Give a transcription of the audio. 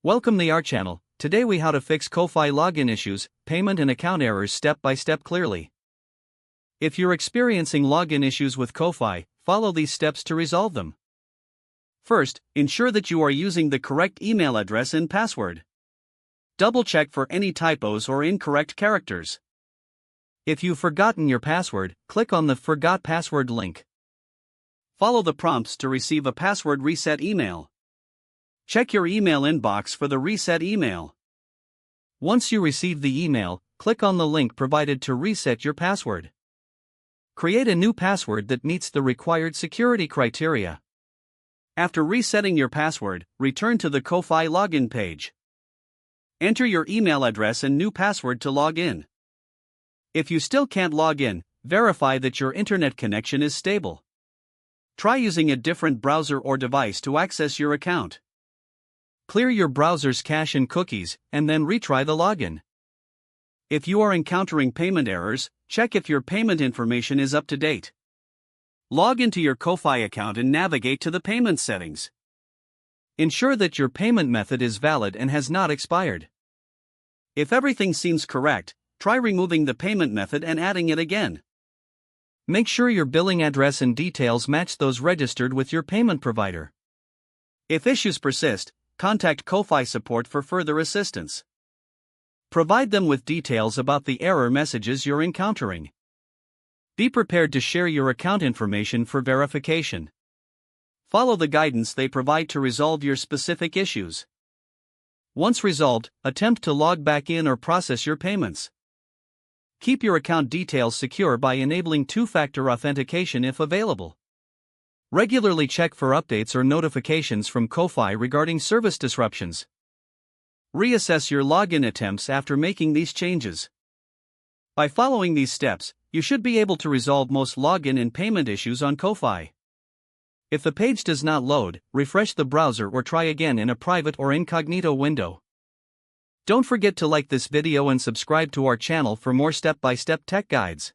Welcome to our channel. Today we how to fix Ko-Fi login issues, payment and account errors step by step clearly. If you're experiencing login issues with Ko-Fi, follow these steps to resolve them. First, ensure that you are using the correct email address and password. Double check for any typos or incorrect characters. If you've forgotten your password, click on the Forgot Password link. Follow the prompts to receive a password reset email. Check your email inbox for the reset email. Once you receive the email, click on the link provided to reset your password. Create a new password that meets the required security criteria. After resetting your password, return to the Ko-Fi login page. Enter your email address and new password to log in. If you still can't log in, verify that your internet connection is stable. Try using a different browser or device to access your account. Clear your browser's cache and cookies, and then retry the login. If you are encountering payment errors, check if your payment information is up to date. Log into your Ko-Fi account and navigate to the payment settings. Ensure that your payment method is valid and has not expired. If everything seems correct, try removing the payment method and adding it again. Make sure your billing address and details match those registered with your payment provider. If issues persist, contact Ko-Fi support for further assistance. Provide them with details about the error messages you're encountering. Be prepared to share your account information for verification. Follow the guidance they provide to resolve your specific issues. Once resolved, attempt to log back in or process your payments. Keep your account details secure by enabling two-factor authentication if available. Regularly check for updates or notifications from Ko-Fi regarding service disruptions. Reassess your login attempts after making these changes. By following these steps, you should be able to resolve most login and payment issues on Ko-Fi. If the page does not load, refresh the browser or try again in a private or incognito window. Don't forget to like this video and subscribe to our channel for more step-by-step tech guides.